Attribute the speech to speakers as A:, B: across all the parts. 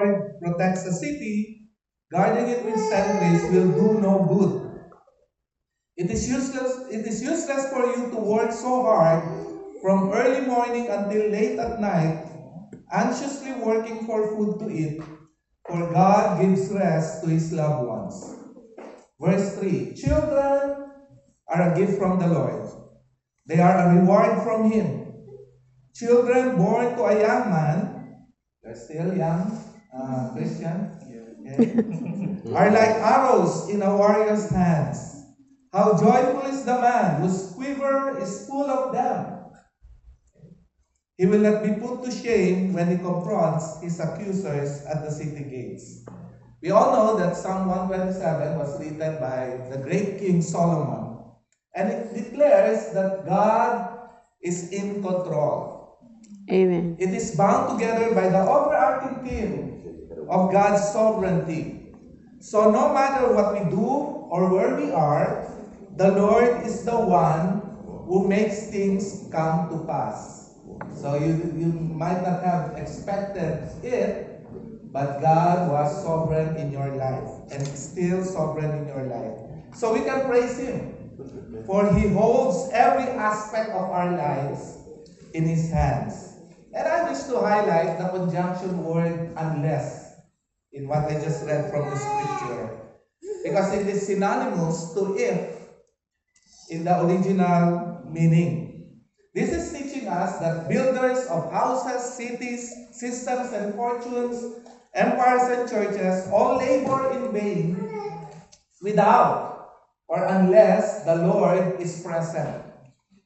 A: Lord protects a city, guarding it with sentries will do no good. It is useless for you to work so hard from early morning until late at night, anxiously working for food to eat, for God gives rest to his loved ones. Verse 3, children are a gift from the Lord. They are a reward from him. Children born to a young man, they're still young, Christian, okay, are like arrows in a warrior's hands. How joyful is the man whose quiver is full of them. He will not be put to shame when he confronts his accusers at the city gates. We all know that Psalm 127 was written by the great King Solomon. And it declares that God is in control.
B: Amen.
A: It is bound together by the overarching theme of God's sovereignty. So no matter what we do or where we are, the Lord is the one who makes things come to pass. So you might not have expected it, but God was sovereign in your life and still sovereign in your life. So we can praise him, for he holds every aspect of our lives in his hands. And I wish to highlight the conjunction word unless in what I just read from the scripture, because it is synonymous to if in the original meaning. This is teaching us that builders of houses, cities, systems, and fortunes, empires and churches all labor in vain without or unless the Lord is present.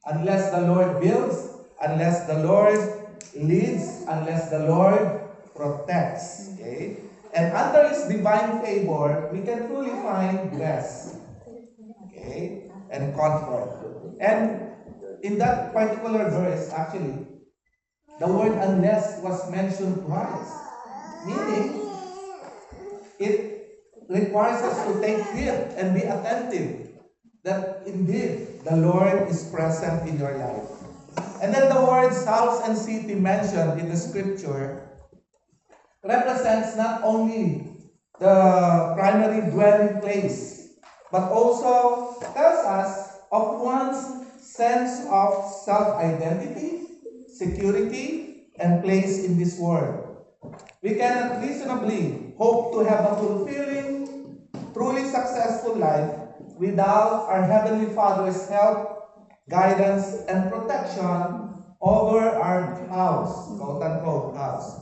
A: Unless the Lord builds, unless the Lord leads, unless the Lord protects. Okay? And under his divine favor, we can truly find rest. Okay? And comfort. And in that particular verse, actually, the word unless was mentioned twice. Meaning, it requires us to take heed and be attentive that indeed the Lord is present in your life. And then the words house and city mentioned in the scripture represents not only the primary dwelling place, but also tells us of one's sense of self-identity, security, and place in this world. We cannot reasonably hope to have a fulfilling, truly successful life without our Heavenly Father's help, guidance, and protection over our house, quote-unquote house.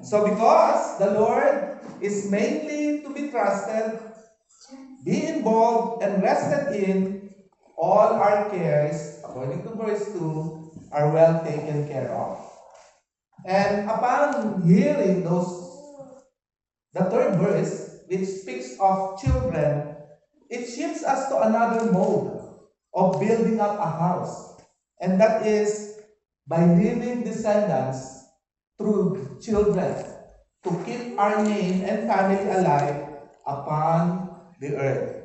A: So because the Lord is mainly to be trusted, be involved, and rested in, all our cares, according to verse 2, are well taken care of. And upon hearing the third verse, which speaks of children, it shifts us to another mode of building up a house. And that is by leaving descendants through children to keep our name and family alive upon the earth.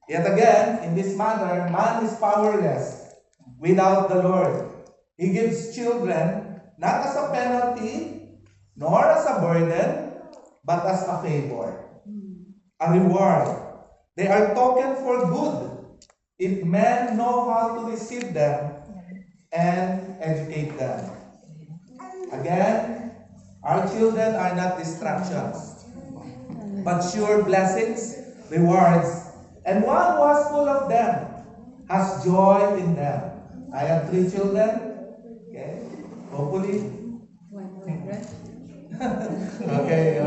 A: Yet again, in this matter, man is powerless without the Lord. He gives children not as a penalty, nor as a burden, but as a favor, a reward. They are token for good if men know how to receive them and educate them. Again, our children are not distractions, but sure blessings, rewards, and one who is full of them has joy in them. I have 3 children. Okay, hopefully. Okay,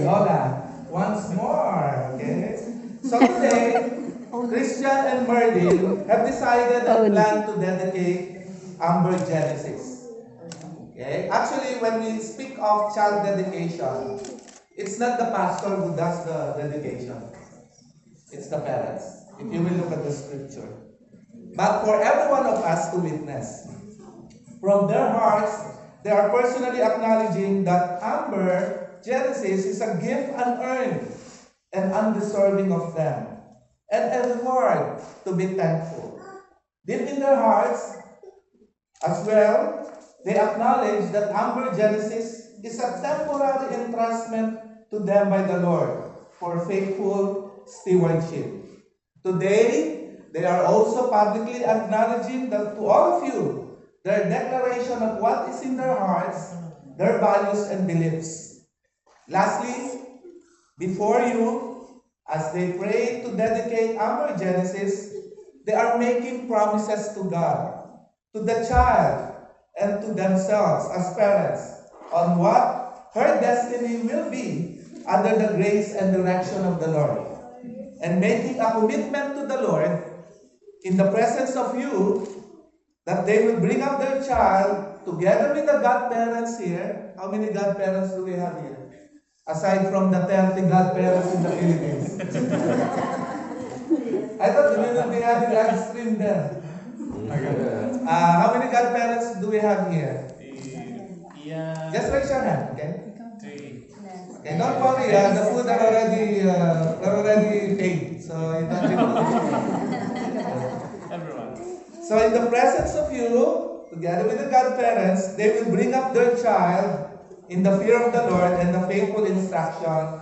A: Lola, once more. Okay, so today, Christian and Merlin have decided and plan to dedicate Amber Genesis. Okay, actually, when we speak of child dedication, it's not the pastor who does the dedication. It's the parents, if you will look at the scripture. But for every one of us to witness, from their hearts, they are personally acknowledging that Amber Genesis is a gift unearned and undeserving of them, and a reward to be thankful. Deep in their hearts, as well, they acknowledge that Amber Genesis is a temporary entrustment to them by the Lord for faithful stewardship. Today, they are also publicly acknowledging that to all of you their declaration of what is in their hearts, their values and beliefs. Lastly, before you, as they pray to dedicate Amber Genesis, they are making promises to God, to the child, and to themselves as parents on what her destiny will be under the grace and direction of the Lord. And making a commitment to the Lord in the presence of you that they will bring up their child together with the godparents here. How many godparents do we have here? Aside from the 30 godparents in the Philippines. I thought we will be having live stream there. How many godparents do we have here?
B: Yeah.
A: Just raise your hand, okay?
B: 3.
A: Okay, don't worry, the food are already paid, so you don't need to.
B: Everyone.
A: So in the presence of you, together with the godparents, they will bring up their child in the fear of the Lord and the faithful instruction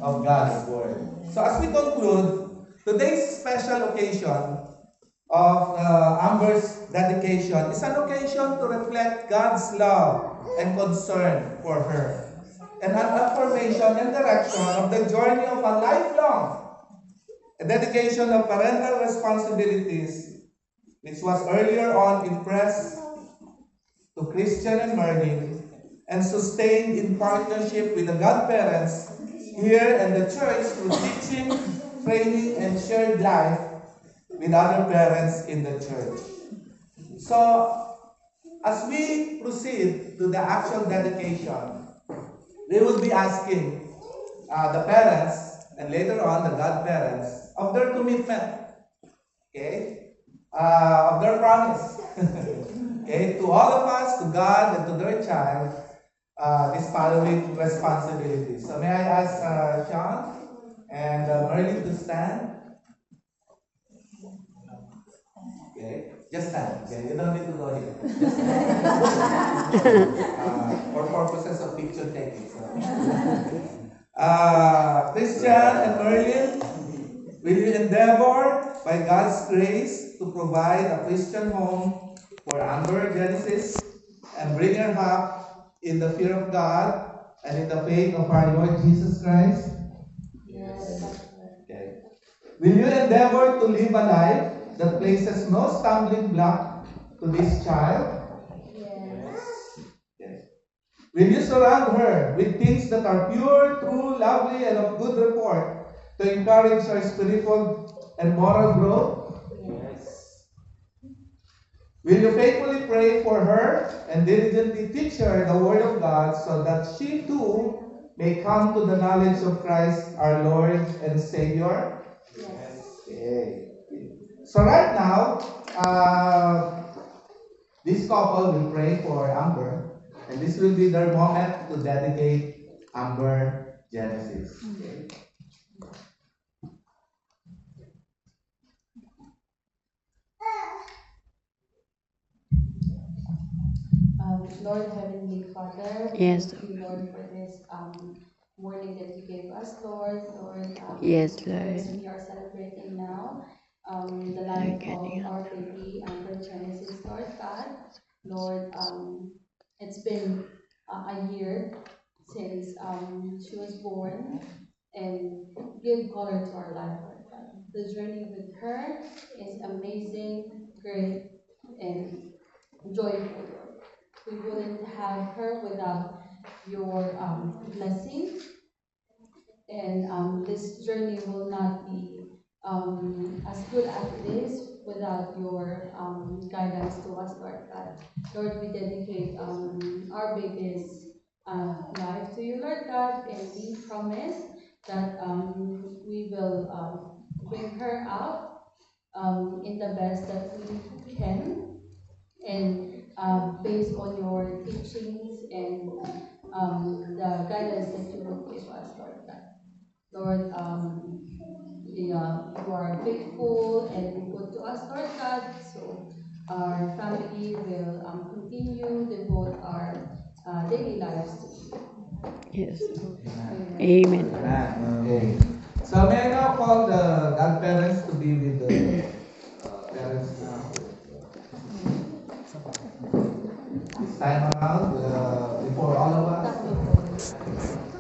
A: of God's word. So as we conclude, today's special occasion of Amber's dedication is an occasion to reflect God's love and concern for her, and an affirmation and direction of the journey of a lifelong dedication of parental responsibilities, which was earlier on impressed to Christian and Merlin and sustained in partnership with the godparents here and the church through teaching, training, and shared life with other parents in the church. So, as we proceed to the actual dedication, we will be asking the parents and later on the godparents of their commitment, okay, of their promise, okay, to all of us, to God, and to their child, this following responsibilities. So may I ask Sean and Merlin to stand? Okay, just stand. Okay, you don't need to go here. Just stand. For purposes of picture taking. So. Christian and Merlin, will you endeavor by God's grace to provide a Christian home for Amber Genesis and bring her up in the fear of God and in the faith of our Lord Jesus Christ?
C: Yes.
A: Okay. Will you endeavor to live a life that places no stumbling block to this child?
C: Yes.
A: Yes. Will you surround her with things that are pure, true, lovely, and of good report to encourage her spiritual and moral growth?
C: Yes.
A: Will you faithfully pray for her and diligently teach her the Word of God so that she too may come to the knowledge of Christ our Lord and Savior?
C: Yes.
A: Okay. So right now, this couple will pray for Amber, and this will be their moment to dedicate Amber Genesis. Okay.
C: Lord Heavenly Father,
D: Yes.
C: thank you, Lord, for this morning that you gave us, Lord. Lord,
D: Yes,
C: as
D: Lord.
C: we are celebrating now the life
D: Getting
C: of our baby Amber Genesis, Lord God. Lord, it's been a year since she was born, and give color to our life, Lord God. The journey with her is amazing, great, and joyful, Lord. We wouldn't have her without your blessing, and this journey will not be as good as it is without your guidance to us, Lord God. Lord, we dedicate our baby's life to you, Lord God, and we promise that we will bring her out in the best that we can, and based on your teachings and the guidance that you will give us, Lord God. Lord, you are faithful and good to us, Lord God. So our family will continue devote our daily lives.
D: Yes.
A: Amen.
D: Amen.
A: Amen. Okay. So may I now call the godparents to be with the parents now. This time around, before all of us.
C: Tatlo po.